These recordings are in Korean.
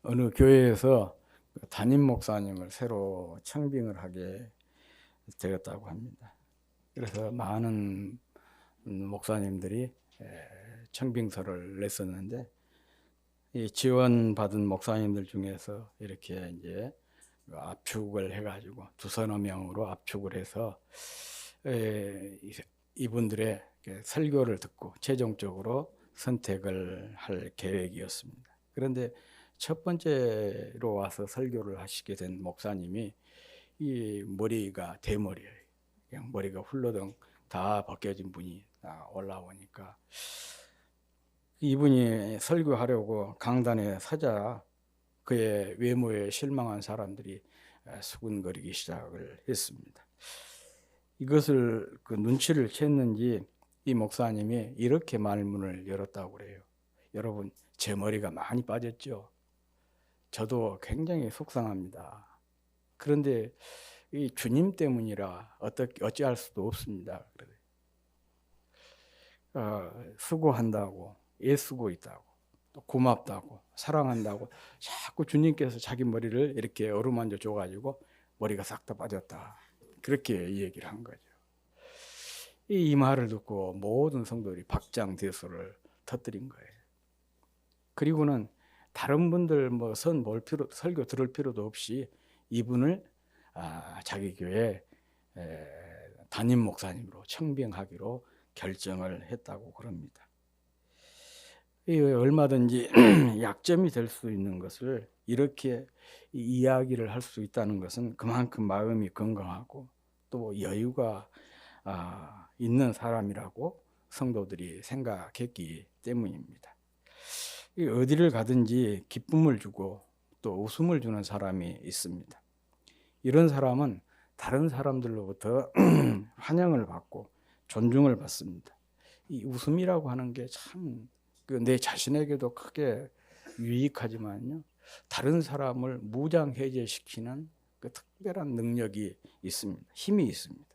어느 교회에서 담임 목사님을 새로 청빙을 하게 되었다고 합니다. 그래서 많은 목사님들이 청빙서를 냈었는데, 이 지원받은 목사님들 중에서 이렇게 이제 압축을 해가지고 두서너 명으로 압축을 해서 이분들의 설교를 듣고 최종적으로 선택을 할 계획이었습니다. 그런데 첫 번째로 와서 설교를 하시게 된 목사님이 이 머리가 대머리예요. 그냥 머리가 훌러덩 다 벗겨진 분이 올라오니까 이분이 설교하려고 강단에 서자 그의 외모에 실망한 사람들이 수군거리기 시작을 했습니다. 이것을 그 눈치를 챘는지 이 목사님이 이렇게 말문을 열었다고 그래요. 여러분, 제 머리가 많이 빠졌죠? 저도 굉장히 속상합니다. 그런데 이 주님 때문이라 어찌할 수도 없습니다. 수고한다고, 애쓰고 있다고, 또 고맙다고, 사랑한다고 자꾸 주님께서 자기 머리를 이렇게 어루만져 줘가지고 머리가 싹 다 빠졌다. 그렇게 얘기를 한 거죠. 이 말을 듣고 모든 성도들이 박장대소를 터뜨린 거예요. 그리고는 다른 분들 설교 들을 필요도 없이 이분을 자기 교회 담임 목사님으로 청빙하기로 결정을 했다고 그럽니다. 얼마든지 약점이 될 수 있는 것을 이렇게 이야기를 할 수 있다는 것은 그만큼 마음이 건강하고 또 여유가 있는 사람이라고 성도들이 생각했기 때문입니다. 어디를 가든지 기쁨을 주고 또 웃음을 주는 사람이 있습니다. 이런 사람은 다른 사람들로부터 환영을 받고 존중을 받습니다. 이 웃음이라고 하는 게 참 내 자신에게도 크게 유익하지만요, 다른 사람을 무장해제시키는 그 특별한 능력이 있습니다. 힘이 있습니다.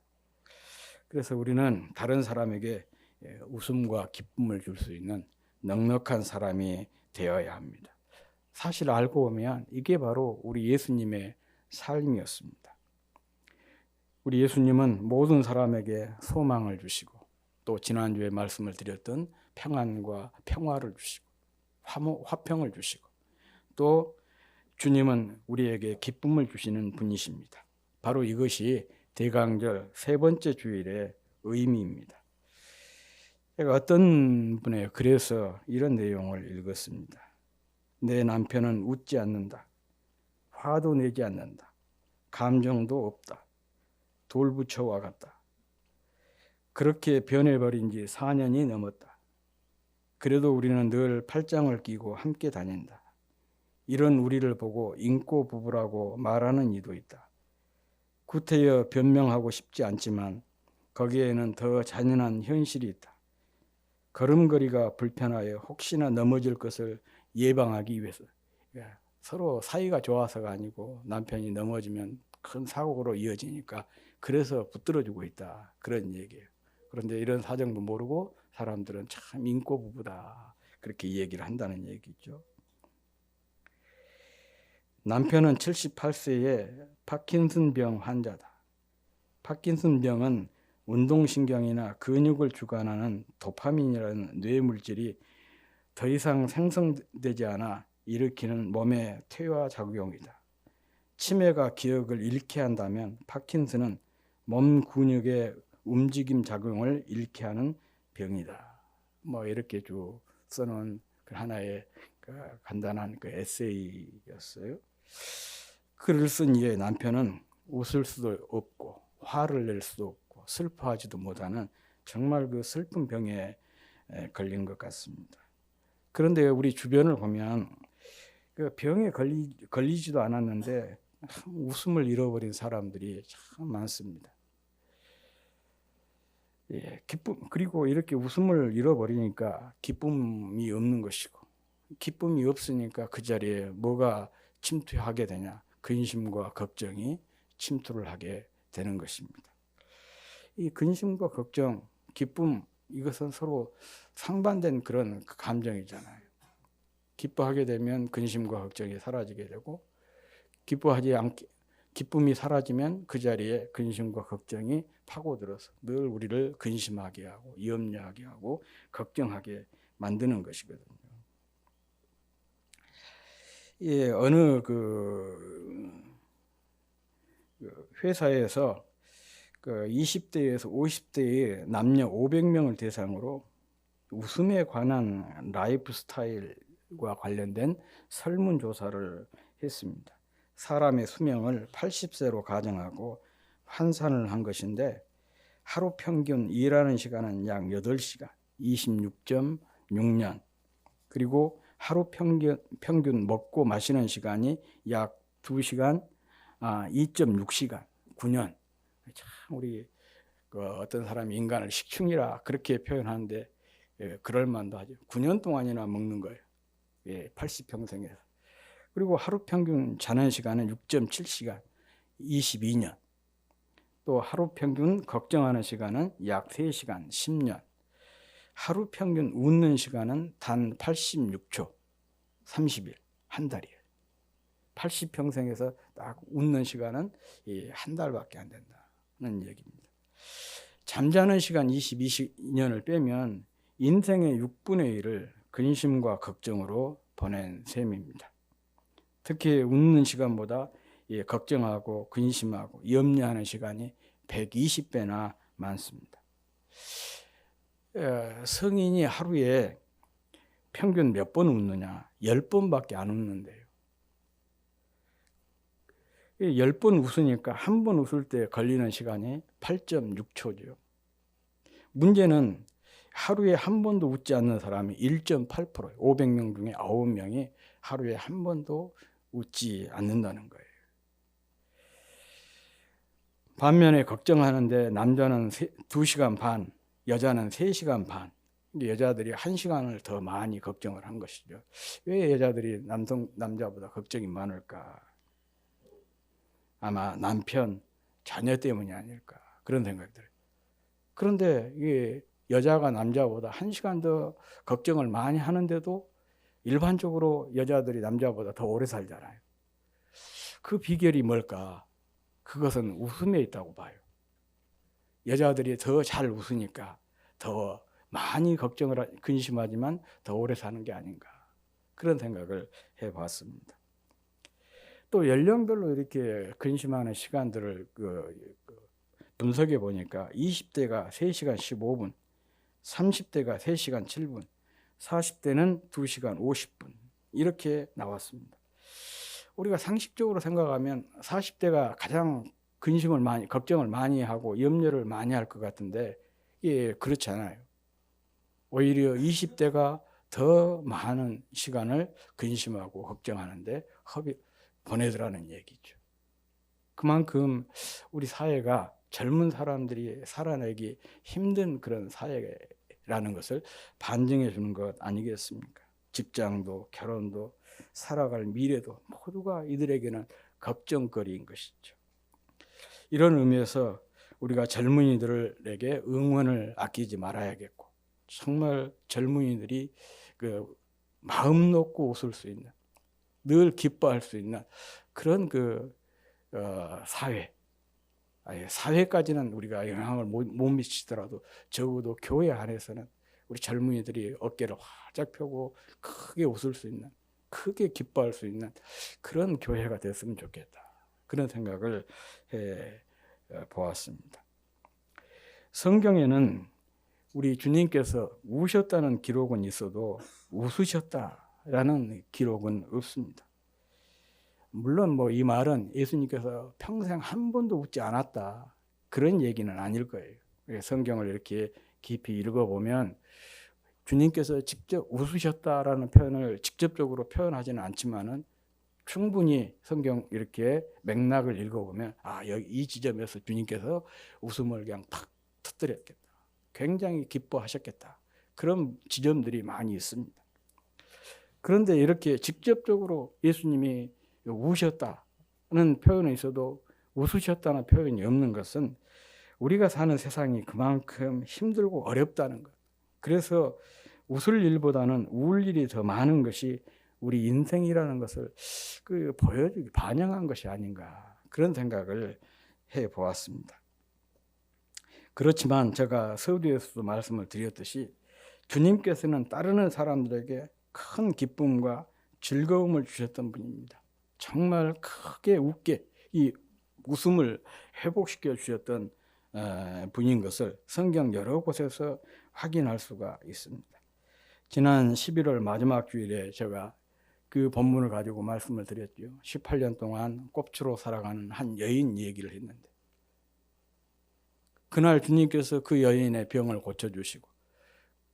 그래서 우리는 다른 사람에게 웃음과 기쁨을 줄 수 있는 넉넉한 사람이 되어야 합니다. 사실 알고 보면 이게 바로 우리 예수님의 삶이었습니다. 우리 예수님은 모든 사람에게 소망을 주시고 또 지난주에 말씀을 드렸던 평안과 평화를 주시고 화평을 주시고 또 주님은 우리에게 기쁨을 주시는 분이십니다. 바로 이것이 대강절 세 번째 주일의 의미입니다. 제가 어떤 분의 글에서 이런 내용을 읽었습니다. 내 남편은 웃지 않는다. 화도 내지 않는다. 감정도 없다. 돌부처와 같다. 그렇게 변해버린 지 4년이 넘었다. 그래도 우리는 늘 팔짱을 끼고 함께 다닌다. 이런 우리를 보고 인고 부부라고 말하는 이도 있다. 구태여 변명하고 싶지 않지만 거기에는 더 잔인한 현실이 있다. 걸음걸이가 불편하여 혹시나 넘어질 것을 예방하기 위해서, 서로 사이가 좋아서가 아니고 남편이 넘어지면 큰 사고로 이어지니까 그래서 붙들어주고 있다, 그런 얘기예요. 그런데 이런 사정도 모르고 사람들은 참 인고 부부다, 그렇게 얘기를 한다는 얘기죠. 남편은 78세의 파킨슨병 환자다. 파킨슨병은 운동신경이나 근육을 주관하는 도파민이라는 뇌물질이 더 이상 생성되지 않아 일으키는 몸의 퇴화 작용이다. 치매가 기억을 잃게 한다면 파킨슨은 몸 근육의 움직임 작용을 잃게 하는 병이다. 이렇게 쭉 써놓은 하나의 간단한 에세이였어요. 글을 쓴 이의 남편은 웃을 수도 없고 화를 낼 수도 없고 슬퍼하지도 못하는 정말 그 슬픈 병에 걸린 것 같습니다. 그런데 우리 주변을 보면 그 병에 걸리지도 않았는데 웃음을 잃어버린 사람들이 참 많습니다. 그리고 이렇게 웃음을 잃어버리니까 기쁨이 없는 것이고, 기쁨이 없으니까 그 자리에 뭐가 침투하게 되냐? 근심과 걱정이 침투를 하게 되는 것입니다. 이 근심과 걱정, 기쁨, 이것은 서로 상반된 그런 감정이잖아요. 기뻐하게 되면 근심과 걱정이 사라지게 되고, 기쁨이 사라지면 그 자리에 근심과 걱정이 파고들어서 늘 우리를 근심하게 하고 염려하게 하고 걱정하게 만드는 것이거든요. 예, 어느 회사에서 20대에서 50대의 남녀 500명을 대상으로 웃음에 관한 라이프 스타일과 관련된 설문조사를 했습니다. 사람의 수명을 80세로 가정하고 환산을 한 것인데, 하루 평균 일하는 시간은 약 8시간, 26.6년, 그리고 하루 평균 먹고 마시는 시간이 약 2시간, 2.6시간, 9년. 참 우리 어떤 사람이 인간을 식충이라 그렇게 표현하는데, 그럴 만도 하죠. 9년 동안이나 먹는 거예요. 80평생에서. 그리고 하루 평균 자는 시간은 6.7시간, 22년. 또 하루 평균 걱정하는 시간은 약 3시간, 10년. 하루 평균 웃는 시간은 단 86초, 30일, 한 달이에요. 80평생에서 딱 웃는 시간은 한 달밖에 안 된다는 얘기입니다. 잠자는 시간 22년을 빼면 인생의 6분의 1을 근심과 걱정으로 보낸 셈입니다. 특히 웃는 시간보다 걱정하고 근심하고 염려하는 시간이 120배나 많습니다. 성인이 하루에 평균 몇 번 웃느냐? 10번밖에 안 웃는데요. 10번 웃으니까 한 번 웃을 때 걸리는 시간이 8.6초죠. 문제는 하루에 한 번도 웃지 않는 사람이 1.8%예요. 500명 중에 9명이 하루에 한 번도 웃지 않는다는 거예요. 반면에 걱정하는데 남자는 2시간 반, 여자는 3시간 반. 여자들이 1시간을 더 많이 걱정을 한 것이죠. 왜 여자들이 남자보다 걱정이 많을까? 아마 남편, 자녀 때문이 아닐까, 그런 생각이 들어요. 그런데 이게 여자가 남자보다 1시간 더 걱정을 많이 하는데도 일반적으로 여자들이 남자보다 더 오래 살잖아요. 그 비결이 뭘까? 그것은 웃음에 있다고 봐요. 여자들이 더 잘 웃으니까 더 많이 근심하지만 더 오래 사는 게 아닌가, 그런 생각을 해봤습니다. 또 연령별로 이렇게 근심하는 시간들을 분석해 보니까 20대가 3시간 15분, 30대가 3시간 7분, 40대는 2시간 50분, 이렇게 나왔습니다. 우리가 상식적으로 생각하면 40대가 가장 걱정을 많이 하고 염려를 많이 할 것 같은데, 그렇지 않아요. 오히려 20대가 더 많은 시간을 근심하고 걱정하는데 보내더라는 얘기죠. 그만큼 우리 사회가 젊은 사람들이 살아내기 힘든 그런 사회라는 것을 반증해 주는 것 아니겠습니까? 직장도 결혼도 살아갈 미래도 모두가 이들에게는 걱정거리인 것이죠. 이런 의미에서 우리가 젊은이들에게 응원을 아끼지 말아야겠고, 정말 젊은이들이 마음 놓고 웃을 수 있는, 늘 기뻐할 수 있는 그런 사회까지는 우리가 영향을 못 미치더라도 적어도 교회 안에서는 우리 젊은이들이 어깨를 활짝 펴고 크게 웃을 수 있는, 크게 기뻐할 수 있는 그런 교회가 됐으면 좋겠다, 그런 생각을 해 보았습니다. 성경에는 우리 주님께서 우셨다는 기록은 있어도 웃으셨다라는 기록은 없습니다. 물론 이 말은 예수님께서 평생 한 번도 웃지 않았다, 그런 얘기는 아닐 거예요. 성경을 이렇게 깊이 읽어보면 주님께서 직접 웃으셨다라는 표현을 직접적으로 표현하지는 않지만은 충분히 성경 이렇게 맥락을 읽어보면 여기 이 지점에서 주님께서 웃음을 그냥 탁 터뜨렸겠다, 굉장히 기뻐하셨겠다, 그런 지점들이 많이 있습니다. 그런데 이렇게 직접적으로 예수님이 우셨다는 표현이 있어도 웃으셨다는 표현이 없는 것은 우리가 사는 세상이 그만큼 힘들고 어렵다는 것, 그래서 웃을 일보다는 우울 일이 더 많은 것이 우리 인생이라는 것을 보여주기, 반영한 것이 아닌가, 그런 생각을 해 보았습니다. 그렇지만 제가 서두에서도 말씀을 드렸듯이 주님께서는 따르는 사람들에게 큰 기쁨과 즐거움을 주셨던 분입니다. 정말 크게 웃게, 이 웃음을 회복시켜 주셨던 분인 것을 성경 여러 곳에서 확인할 수가 있습니다. 지난 11월 마지막 주일에 제가 그 본문을 가지고 말씀을 드렸죠. 18년 동안 꼽주로 살아가는 한 여인 얘기를 했는데, 그날 주님께서 그 여인의 병을 고쳐주시고,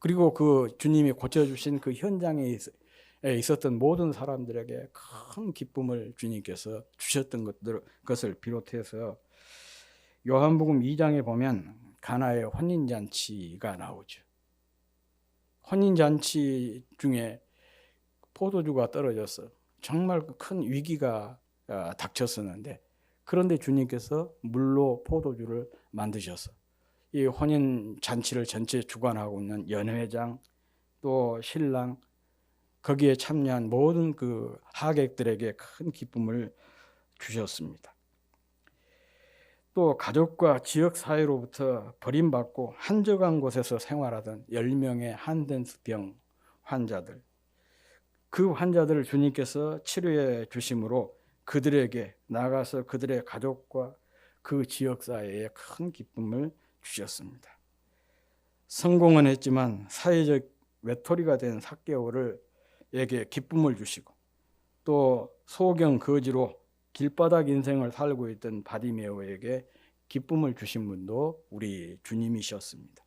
그리고 그 주님이 고쳐주신 그 현장에 있었던 모든 사람들에게 큰 기쁨을 주님께서 주셨던 것을 비롯해서 요한복음 2장에 보면 가나의 혼인잔치가 나오죠. 혼인잔치 중에 포도주가 떨어져서 정말 큰 위기가 닥쳤었는데, 그런데 주님께서 물로 포도주를 만드셔서 이 혼인잔치를 전체 주관하고 있는 연회장, 또 신랑, 거기에 참여한 모든 그 하객들에게 큰 기쁨을 주셨습니다. 또 가족과 지역 사회로부터 버림받고 한적한 곳에서 생활하던 10명의 한센스병 환자들, 그 환자들을 주님께서 치료해 주심으로 그들에게 나가서 그들의 가족과 그 지역 사회에 큰 기쁨을 주셨습니다. 성공은 했지만 사회적 외톨이가 된 삭개오에게 기쁨을 주시고, 또 소경 거지로 길바닥 인생을 살고 있던 바디메오에게 기쁨을 주신 분도 우리 주님이셨습니다.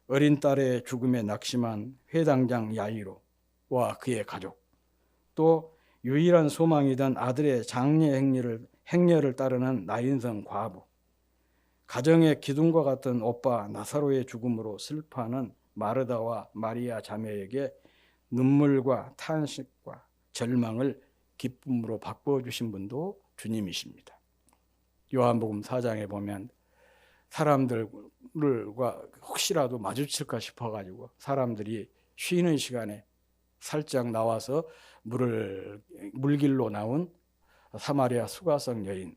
어린 딸의 죽음에 낙심한 회당장 야이로와 그의 가족, 또 유일한 소망이던 아들의 장례 행렬을 따르는 나인성 과부, 가정의 기둥과 같은 오빠 나사로의 죽음으로 슬퍼하는 마르다와 마리아 자매에게 눈물과 탄식과 절망을 기쁨으로 바꿔주신 분도 주님이십니다. 요한복음 4장에 보면 사람들과 혹시라도 마주칠까 싶어가지고 사람들이 쉬는 시간에 살짝 나와서 물길로 나온 사마리아 수가성 여인,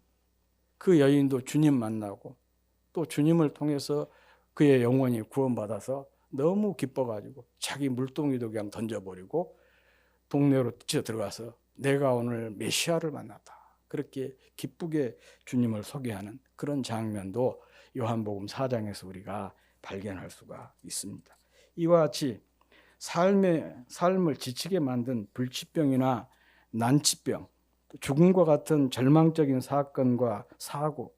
그 여인도 주님 만나고 또 주님을 통해서 그의 영혼이 구원받아서 너무 기뻐가지고 자기 물동이도 그냥 던져버리고 동네로 뛰어들어가서 내가 오늘 메시아를 만났다, 그렇게 기쁘게 주님을 소개하는 그런 장면도 요한복음 4장에서 우리가 발견할 수가 있습니다. 이와 같이 삶을 지치게 만든 불치병이나 난치병, 죽음과 같은 절망적인 사건과 사고,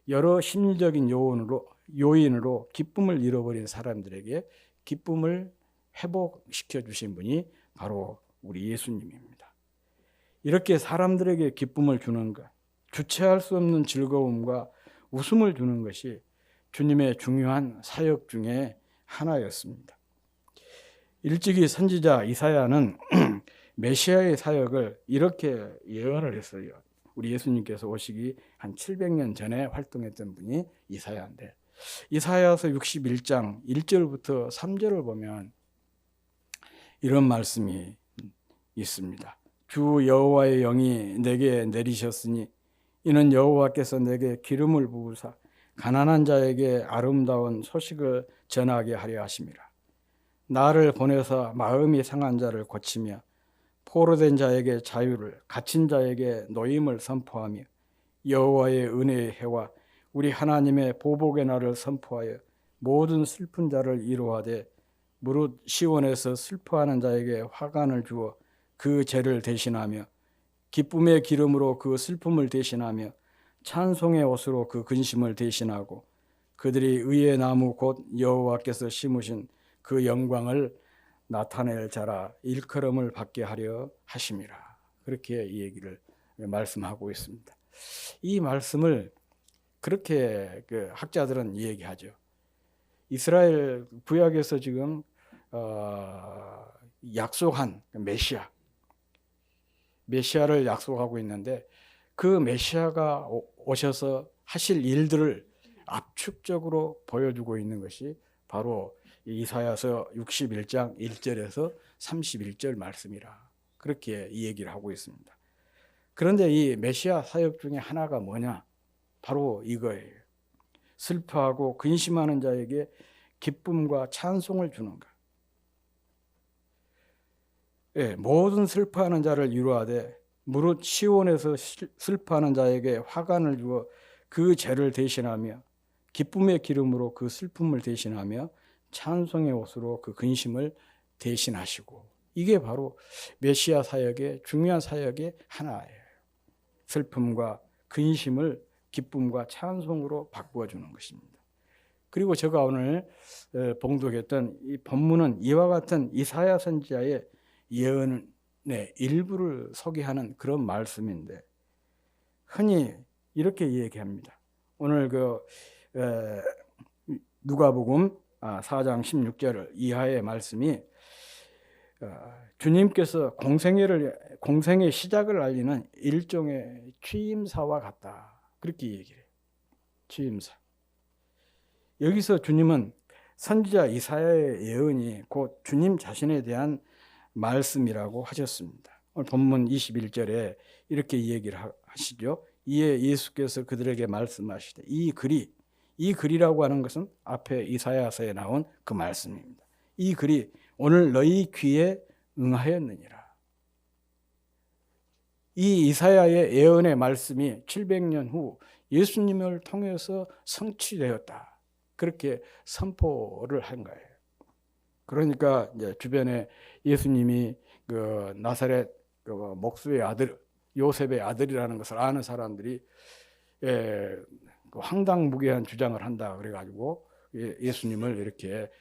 여러 심리적인 요인으로 기쁨을 잃어버린 사람들에게 기쁨을 회복시켜 주신 분이 바로 우리 예수님입니다. 이렇게 사람들에게 기쁨을 주는 것, 주체할 수 없는 즐거움과 웃음을 주는 것이 주님의 중요한 사역 중에 하나였습니다. 일찍이 선지자 이사야는 메시아의 사역을 이렇게 예언을 했어요. 우리 예수님께서 오시기 한 700년 전에 활동했던 분이 이사야인데, 이사야서 61장 1절부터 3절을 보면 이런 말씀이 있습니다. 주 여호와의 영이 내게 내리셨으니 이는 여호와께서 내게 기름을 부으사 가난한 자에게 아름다운 소식을 전하게 하려 하심이라. 나를 보내서 마음이 상한 자를 고치며 포로된 자에게 자유를, 갇힌 자에게 노임을 선포하며 여호와의 은혜의 해와 우리 하나님의 보복의 날을 선포하여 모든 슬픈 자를 위로하되 무릇 시온에서 슬퍼하는 자에게 화관을 주어 그 죄를 대신하며 기쁨의 기름으로 그 슬픔을 대신하며 찬송의 옷으로 그 근심을 대신하고 그들이 의의 나무 곧 여호와께서 심으신 그 영광을 나타낼 자라 일컬음을 받게 하려 하심이라. 그렇게 이 얘기를 말씀하고 있습니다. 이 말씀을 그렇게 학자들은 얘기하죠. 이스라엘 구약에서 지금 약속한 메시아를 약속하고 있는데, 그 메시아가 오셔서 하실 일들을 압축적으로 보여주고 있는 것이 바로 이사야서 61장 1절에서 31절 말씀이라, 그렇게 이 얘기를 하고 있습니다. 그런데 이 메시아 사역 중에 하나가 뭐냐? 바로 이거예요. 슬퍼하고 근심하는 자에게 기쁨과 찬송을 주는 것. 예, 모든 슬퍼하는 자를 위로하되 무릇 시온에서 슬퍼하는 자에게 화관을 주어 그 죄를 대신하며 기쁨의 기름으로 그 슬픔을 대신하며 찬송의 옷으로 그 근심을 대신하시고, 이게 바로 메시아 사역의 중요한 사역의 하나예요. 슬픔과 근심을 기쁨과 찬송으로 바꾸어 주는 것입니다. 그리고 제가 오늘 봉독했던 이 본문은 이와 같은 이사야 선지자의 예언의 일부를 소개하는 그런 말씀인데, 흔히 이렇게 얘기합니다. 오늘 누가복음 4장 16절 이하의 말씀이 주님께서 공생의 시작을 알리는 일종의 취임사와 같다, 그렇게 얘기를 해요. 취임사. 여기서 주님은 선지자 이사야의 예언이 곧 주님 자신에 대한 말씀이라고 하셨습니다. 오늘 본문 21절에 이렇게 얘기를 하시죠. 이에 예수께서 그들에게 말씀하시되, 이 글이라고 하는 것은 앞에 이사야서에 나온 그 말씀입니다. 이 글이 오늘 너희 귀에 응하였느니라. 이 이사야의 예언의 말씀이 700년 후 예수님을 통해서 성취되었다, 그렇게 선포를 한 거예요. 그러니까 이제 주변에 예수님이 그 나사렛 그 목수의 아들, 요셉의 아들이라는 것을 아는 사람들이 그 황당무계한 주장을 한다 그래가지고 예수님을 이렇게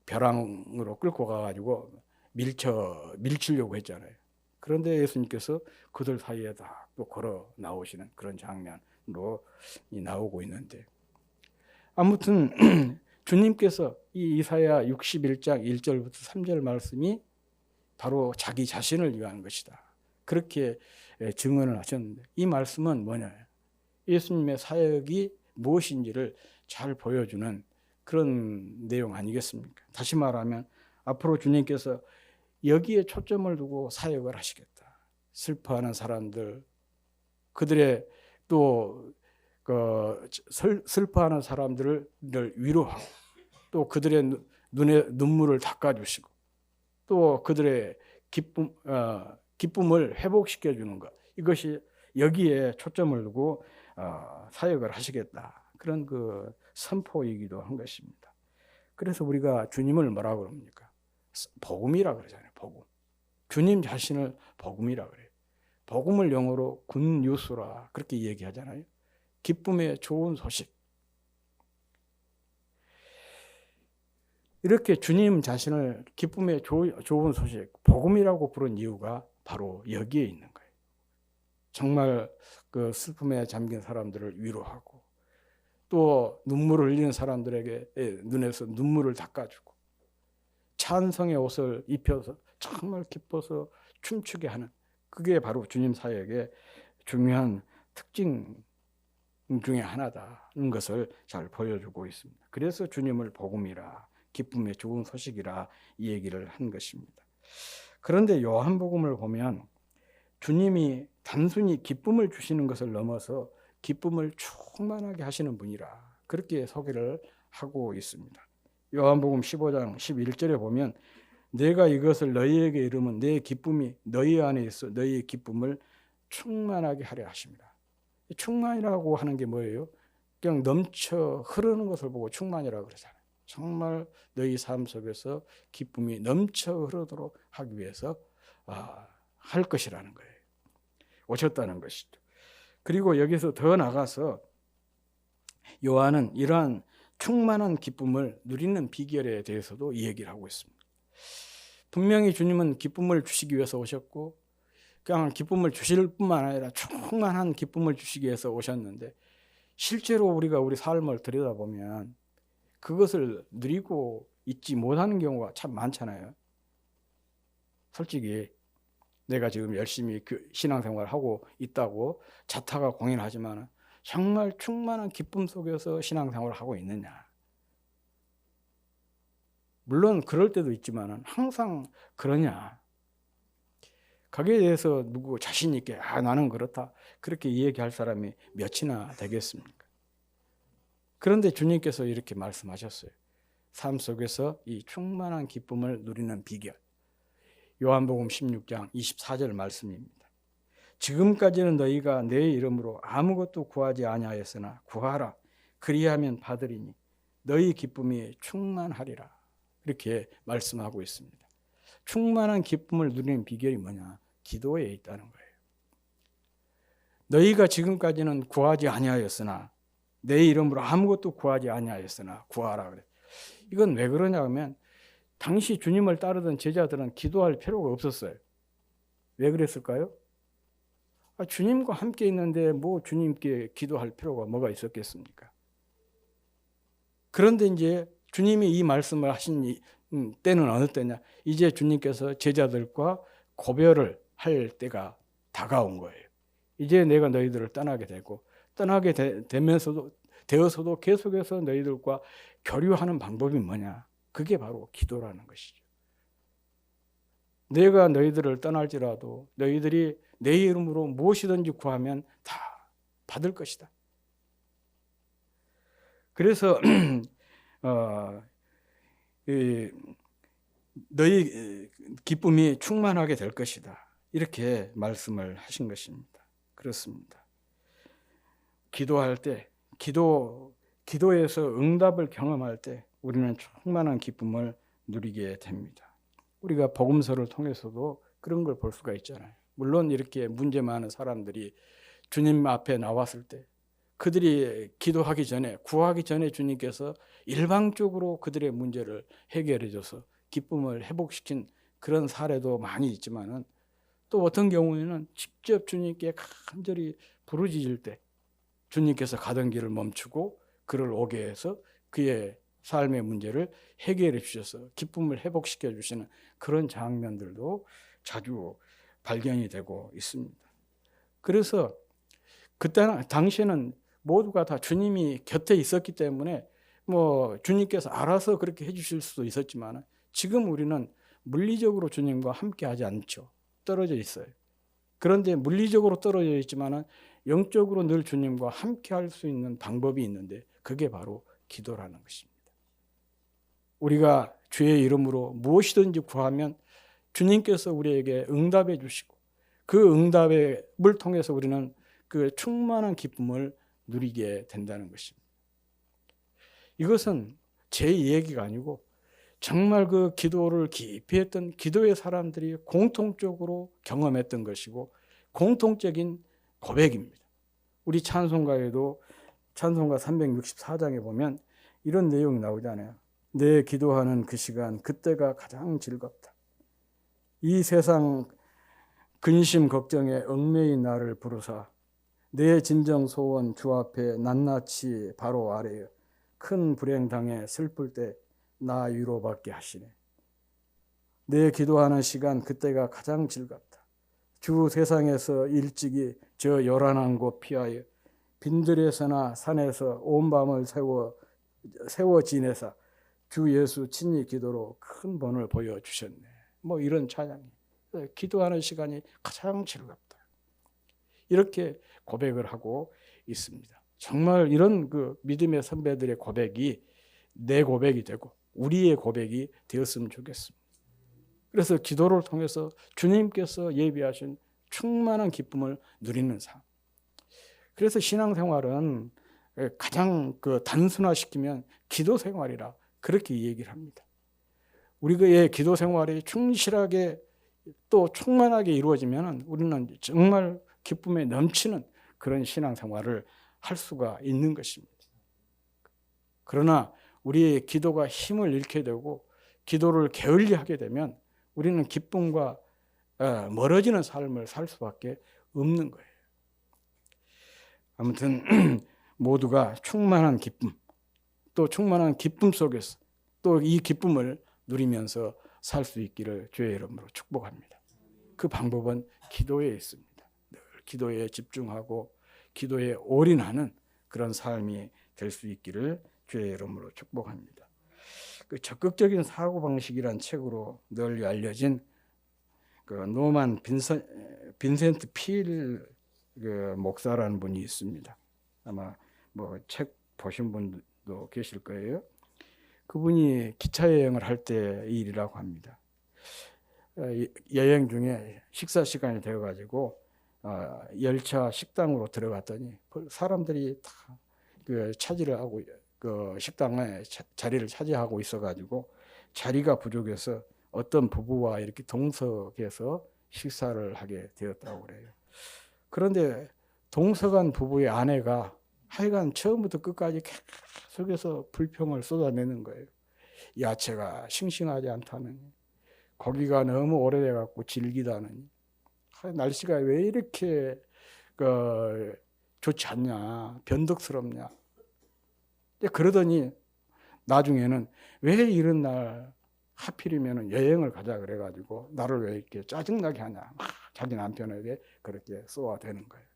벼랑으로 끌고 가가지고 밀치려고 했잖아요. 그런데 예수님께서 그들 사이에다 또 걸어 나오시는 그런 장면으로 나오고 있는데, 아무튼 주님께서 이 이사야 61장 1절부터 3절 말씀이 바로 자기 자신을 위한 것이다, 그렇게 증언을 하셨는데, 이 말씀은 뭐냐? 예수님의 사역이 무엇인지를 잘 보여주는 그런 내용 아니겠습니까? 다시 말하면 앞으로 주님께서 여기에 초점을 두고 사역을 하시겠다. 슬퍼하는 사람들, 그들의 또 슬퍼하는 사람들을 위로하고, 또 그들의 눈에 눈물을 닦아주시고, 또 그들의 기쁨을 회복시켜 주는 것, 이것이 여기에 초점을 두고 사역을 하시겠다, 그런 그 선포이기도 한 것입니다. 그래서 우리가 주님을 뭐라고 그럽니까? 복음이라 그러잖아요. 복음. 주님 자신을 복음이라 그래요. 복음을 영어로 굿뉴스라 그렇게 얘기하잖아요. 기쁨의 좋은 소식. 이렇게 주님 자신을 기쁨의 좋은 소식, 복음이라고 부른 이유가 바로 여기에 있는 거예요. 정말 그 슬픔에 잠긴 사람들을 위로하고, 또 눈물을 흘리는 사람들에게 눈에서 눈물을 닦아주고, 찬송의 옷을 입혀서 정말 기뻐서 춤추게 하는, 그게 바로 주님 사역의 중요한 특징 중에 하나다는 것을 잘 보여주고 있습니다. 그래서 주님을 복음이라, 기쁨의 좋은 소식이라 이 얘기를 한 것입니다. 그런데 요한복음을 보면 주님이 단순히 기쁨을 주시는 것을 넘어서 기쁨을 충만하게 하시는 분이라, 그렇게 소개를 하고 있습니다. 요한복음 15장 11절에 보면 내가 이것을 너희에게 이르면 내 기쁨이 너희 안에 있어 너희의 기쁨을 충만하게 하려 하십니다. 충만이라고 하는 게 뭐예요? 그냥 넘쳐 흐르는 것을 보고 충만이라고 그러잖아요. 정말 너희 삶 속에서 기쁨이 넘쳐 흐르도록 하기 위해서 할 것이라는 거예요. 오셨다는 것이죠. 그리고 여기서 더 나가서 요한은 이러한 충만한 기쁨을 누리는 비결에 대해서도 이 얘기를 하고 있습니다. 분명히 주님은 기쁨을 주시기 위해서 오셨고, 그냥 기쁨을 주실 뿐만 아니라 충만한 기쁨을 주시기 위해서 오셨는데, 실제로 우리가 우리 삶을 들여다보면 그것을 누리고 있지 못하는 경우가 참 많잖아요. 솔직히 내가 지금 열심히 신앙생활을 하고 있다고 자타가 공인하지만 정말 충만한 기쁨 속에서 신앙생활을 하고 있느냐? 물론 그럴 때도 있지만 항상 그러냐? 거기에 대해서 누구 자신 있게 나는 그렇다 그렇게 이야기할 사람이 몇이나 되겠습니까? 그런데 주님께서 이렇게 말씀하셨어요. 삶 속에서 이 충만한 기쁨을 누리는 비결. 요한복음 16장 24절 말씀입니다. 지금까지는 너희가 내 이름으로 아무것도 구하지 아니하였으나 구하라. 그리하면 받으리니 너희 기쁨이 충만하리라. 이렇게 말씀하고 있습니다. 충만한 기쁨을 누리는 비결이 뭐냐? 기도에 있다는 거예요. 너희가 지금까지는 구하지 아니하였으나 내 이름으로 아무것도 구하지 아니하였으나 구하라 그래. 이건 왜 그러냐 하면 당시 주님을 따르던 제자들은 기도할 필요가 없었어요. 왜 그랬을까요? 주님과 함께 있는데 뭐 주님께 기도할 필요가 뭐가 있었겠습니까? 그런데 이제 주님이 이 말씀을 하신 때는 어느 때냐? 이제 주님께서 제자들과 고별을 할 때가 다가온 거예요. 이제 내가 너희들을 떠나게 되고 떠나게 되어서도 계속해서 너희들과 교류하는 방법이 뭐냐? 그게 바로 기도라는 것이죠. 내가 너희들을 떠날지라도 너희들이 내 이름으로 무엇이든지 구하면 다 받을 것이다. 그래서 너희 기쁨이 충만하게 될 것이다. 이렇게 말씀을 하신 것입니다. 그렇습니다. 기도할 때, 기도에서 응답을 경험할 때 우리는 충만한 기쁨을 누리게 됩니다. 우리가 복음서를 통해서도 그런 걸 볼 수가 있잖아요. 물론 이렇게 문제 많은 사람들이 주님 앞에 나왔을 때 그들이 기도하기 전에, 구하기 전에 주님께서 일방적으로 그들의 문제를 해결해 줘서 기쁨을 회복시킨 그런 사례도 많이 있지만은 또 어떤 경우에는 직접 주님께 간절히 부르짖을 때 주님께서 가던 길을 멈추고 그를 오게 해서 그의 삶의 문제를 해결해 주셔서 기쁨을 회복시켜 주시는 그런 장면들도 자주 발견이 되고 있습니다. 그래서 당시에는 모두가 다 주님이 곁에 있었기 때문에 뭐 주님께서 알아서 그렇게 해주실 수도 있었지만 지금 우리는 물리적으로 주님과 함께 하지 않죠. 떨어져 있어요. 그런데 물리적으로 떨어져 있지만 영적으로 늘 주님과 함께 할 수 있는 방법이 있는데 그게 바로 기도라는 것입니다. 우리가 주의 이름으로 무엇이든지 구하면 주님께서 우리에게 응답해 주시고 그 응답을 통해서 우리는 그 충만한 기쁨을 누리게 된다는 것입니다. 이것은 제 얘기가 아니고 정말 그 기도를 깊이 했던 기도의 사람들이 공통적으로 경험했던 것이고 공통적인 고백입니다. 우리 찬송가에도 찬송가 364장에 보면 이런 내용이 나오잖아요. 내 기도하는 그 시간 그때가 가장 즐겁다. 이 세상 근심 걱정에 얽매인 나를 부르사 내 진정 소원 주 앞에 낱낱이 바로 아래에 큰 불행 당해 슬플 때 나 위로받게 하시네. 내 기도하는 시간 그때가 가장 즐겁다. 주 세상에서 일찍이 저 요란한 곳 피하여 빈들에서나 산에서 온 밤을 세워 지내사 주 예수 친히 기도로 큰 본을 보여주셨네. 뭐 이런 찬양이 기도하는 시간이 가장 즐겁다. 이렇게 고백을 하고 있습니다. 정말 이런 그 믿음의 선배들의 고백이 내 고백이 되고 우리의 고백이 되었으면 좋겠습니다. 그래서 기도를 통해서 주님께서 예비하신 충만한 기쁨을 누리는 삶. 그래서 신앙생활은 가장 그 단순화시키면 기도 생활이라 그렇게 얘기를 합니다. 우리의 기도 생활이 충실하게 또 충만하게 이루어지면 우리는 정말 기쁨에 넘치는 그런 신앙생활을 할 수가 있는 것입니다. 그러나 우리의 기도가 힘을 잃게 되고 기도를 게을리하게 되면 우리는 기쁨과 멀어지는 삶을 살 수밖에 없는 거예요. 아무튼 모두가 충만한 기쁨, 또 충만한 기쁨 속에서 또 이 기쁨을 누리면서 살 수 있기를 주의 이름으로 축복합니다. 그 방법은 기도에 있습니다. 늘 기도에 집중하고 기도에 올인하는 그런 삶이 될 수 있기를 주의 이름으로 축복합니다. 그 적극적인 사고방식이란 책으로 널리 알려진 그 노만 빈센트 필 그 목사라는 분이 있습니다. 아마 뭐 책 보신 분도 계실 거예요. 그분이 기차 여행을 할 때 일이라고 합니다. 여행 중에 식사 시간이 되어가지고 열차 식당으로 들어갔더니 사람들이 다 그 차지를 하고 그 식당에 자리를 차지하고 있어가지고 자리가 부족해서 어떤 부부와 이렇게 동석해서 식사를 하게 되었다고 그래요. 그런데 동석한 부부의 아내가 하여간 처음부터 끝까지 계속해서 불평을 쏟아내는 거예요. 야채가 싱싱하지 않다느니, 고기가 너무 오래돼 갖고 질기다느니, 날씨가 왜 이렇게 좋지 않냐, 변덕스럽냐. 그러더니 나중에는 왜 이런 날 하필이면 여행을 가자 그래가지고 나를 왜 이렇게 짜증나게 하냐, 자기 남편에게 그렇게 쏘아대는 거예요.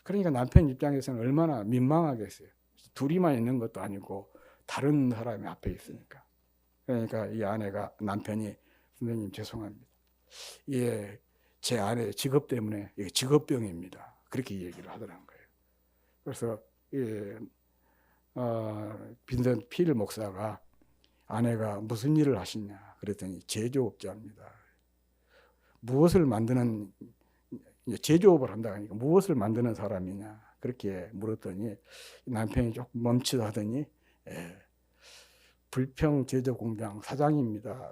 그러니까 남편 입장에서는 얼마나 민망하겠어요. 둘이만 있는 것도 아니고 다른 사람이 앞에 있으니까. 그러니까 이 아내가, 남편이, 선생님 죄송합니다, 예, 제 아내 직업 때문에 이게 직업병입니다, 그렇게 얘기를 하더라는 거예요. 그래서 빈센트 필 목사가 아내가 무슨 일을 하시냐 그랬더니 제조업자입니다. 무엇을 만드는, 제조업을 한다 하니까 무엇을 만드는 사람이냐 그렇게 물었더니 남편이 조금 멈칫하더니 불평 제조 공장 사장입니다.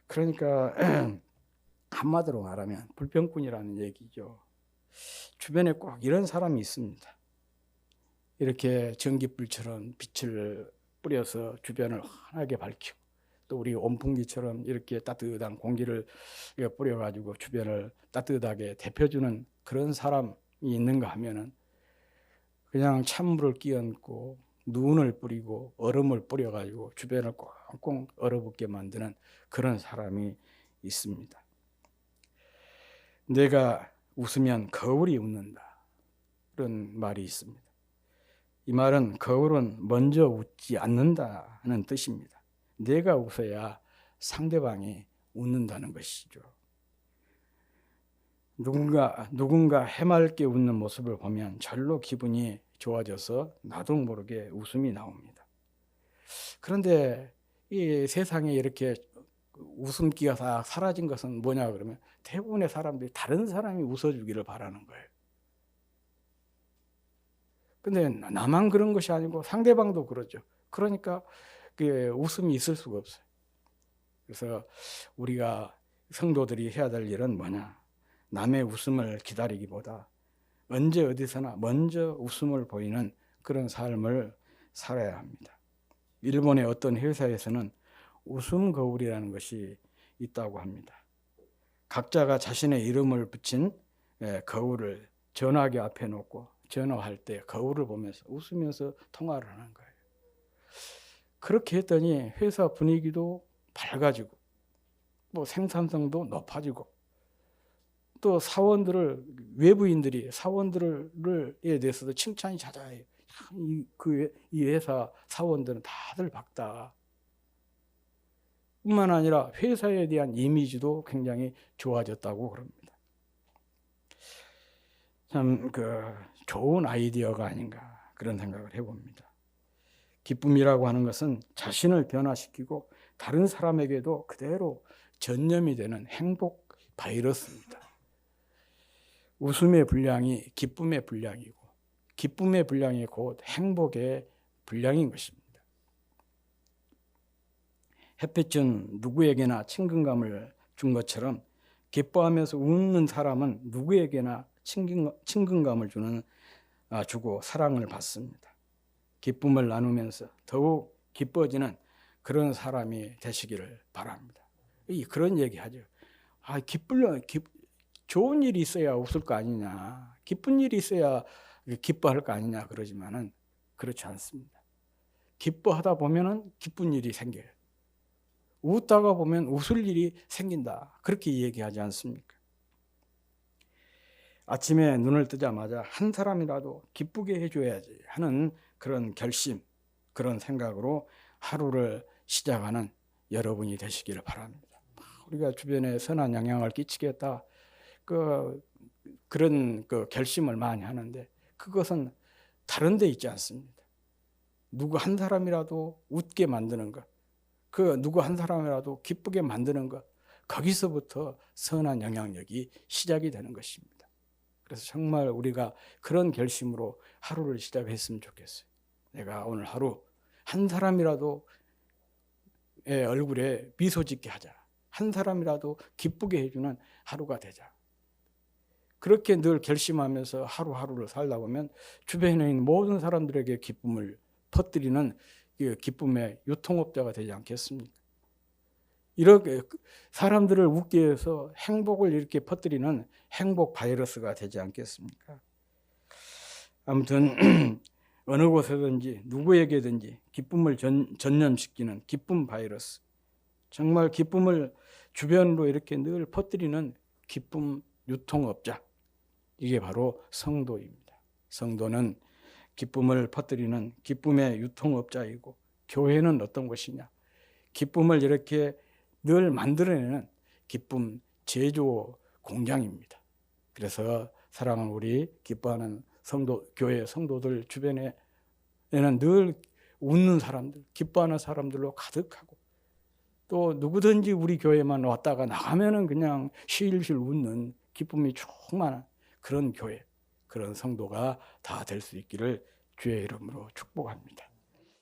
그러니까 한마디로 말하면 불평꾼이라는 얘기죠. 주변에 꼭 이런 사람이 있습니다. 이렇게 전기불처럼 빛을 뿌려서 주변을 환하게 밝히고, 또 우리 온풍기처럼 이렇게 따뜻한 공기를 뿌려가지고 주변을 따뜻하게 데펴주는 그런 사람이 있는가 하면은 그냥 찬물을 끼얹고 눈을 뿌리고 얼음을 뿌려가지고 주변을 꽁꽁 얼어붙게 만드는 그런 사람이 있습니다. 내가 웃으면 거울이 웃는다, 그런 말이 있습니다. 이 말은 거울은 먼저 웃지 않는다는 뜻입니다. 내가 웃어야 상대방이 웃는다는 것이죠. 누군가 해맑게 웃는 모습을 보면 절로 기분이 좋아져서 나도 모르게 웃음이 나옵니다. 그런데 이 세상에 이렇게 웃음기가 다 사라진 것은 뭐냐 그러면 대부분의 사람들이 다른 사람이 웃어주기를 바라는 거예요. 근데 나만 그런 것이 아니고 상대방도 그러죠. 그러니까 웃음이 있을 수가 없어요. 그래서 우리가 성도들이 해야 될 일은 뭐냐? 남의 웃음을 기다리기보다 언제 어디서나 먼저 웃음을 보이는 그런 삶을 살아야 합니다. 일본의 어떤 회사에서는 웃음 거울이라는 것이 있다고 합니다. 각자가 자신의 이름을 붙인 거울을 전화기 앞에 놓고 전화할 때 거울을 보면서 웃으면서 통화를 하는 거예요. 그렇게 했더니 회사 분위기도 밝아지고 뭐 생산성도 높아지고, 또 사원들을, 외부인들이 사원들에 대해서도 칭찬이 잦아요. 이 회사 사원들은 다들 밝다. 뿐만 아니라 회사에 대한 이미지도 굉장히 좋아졌다고 그럽니다. 참 좋은 아이디어가 아닌가 그런 생각을 해봅니다. 기쁨이라고 하는 것은 자신을 변화시키고 다른 사람에게도 그대로 전염이 되는 행복 바이러스입니다. 웃음의 분량이 기쁨의 분량이고, 기쁨의 분량이 곧 행복의 분량인 것입니다. 햇빛은 누구에게나 친근감을 준 것처럼 기뻐하면서 웃는 사람은 누구에게나 친근감을 주고 사랑을 받습니다. 기쁨을 나누면서 더욱 기뻐지는 그런 사람이 되시기를 바랍니다. 그런 얘기하죠. 좋은 일이 있어야 웃을 거 아니냐, 기쁜 일이 있어야 기뻐할 거 아니냐 그러지만은 그렇지 않습니다. 기뻐하다 보면은 기쁜 일이 생겨요. 웃다가 보면 웃을 일이 생긴다, 그렇게 얘기하지 않습니까? 아침에 눈을 뜨자마자 한 사람이라도 기쁘게 해줘야지 하는 그런 결심, 그런 생각으로 하루를 시작하는 여러분이 되시기를 바랍니다. 우리가 주변에 선한 영향을 끼치겠다 그런 결심을 많이 하는데 그것은 다른 데 있지 않습니다. 누구 한 사람이라도 웃게 만드는 것, 누구 한 사람이라도 기쁘게 만드는 것, 거기서부터 선한 영향력이 시작이 되는 것입니다. 그래서 정말 우리가 그런 결심으로 하루를 시작했으면 좋겠어요. 내가 오늘 하루 한 사람이라도 얼굴에 미소 짓게 하자. 한 사람이라도 기쁘게 해주는 하루가 되자. 그렇게 늘 결심하면서 하루하루를 살다 보면 주변에 있는 모든 사람들에게 기쁨을 퍼뜨리는 기쁨의 유통업자가 되지 않겠습니까? 이렇게 사람들을 웃게 해서 행복을 이렇게 퍼뜨리는 행복 바이러스가 되지 않겠습니까? 아무튼 어느 곳에든지 누구에게든지 기쁨을 전염시키는 기쁨 바이러스, 정말 기쁨을 주변으로 이렇게 늘 퍼뜨리는 기쁨 유통업자, 이게 바로 성도입니다. 성도는 기쁨을 퍼뜨리는 기쁨의 유통업자이고, 교회는 어떤 것이냐? 기쁨을 이렇게 늘 만들어내는 기쁨 제조 공장입니다. 그래서 사랑하는 우리 기뻐하는 교회 성도들 주변에는 늘 웃는 사람들, 기뻐하는 사람들로 가득하고, 또 누구든지 우리 교회만 왔다가 나가면은 그냥 실실 웃는 기쁨이 충만한 그런 교회, 그런 성도가 다 될 수 있기를 주의 이름으로 축복합니다.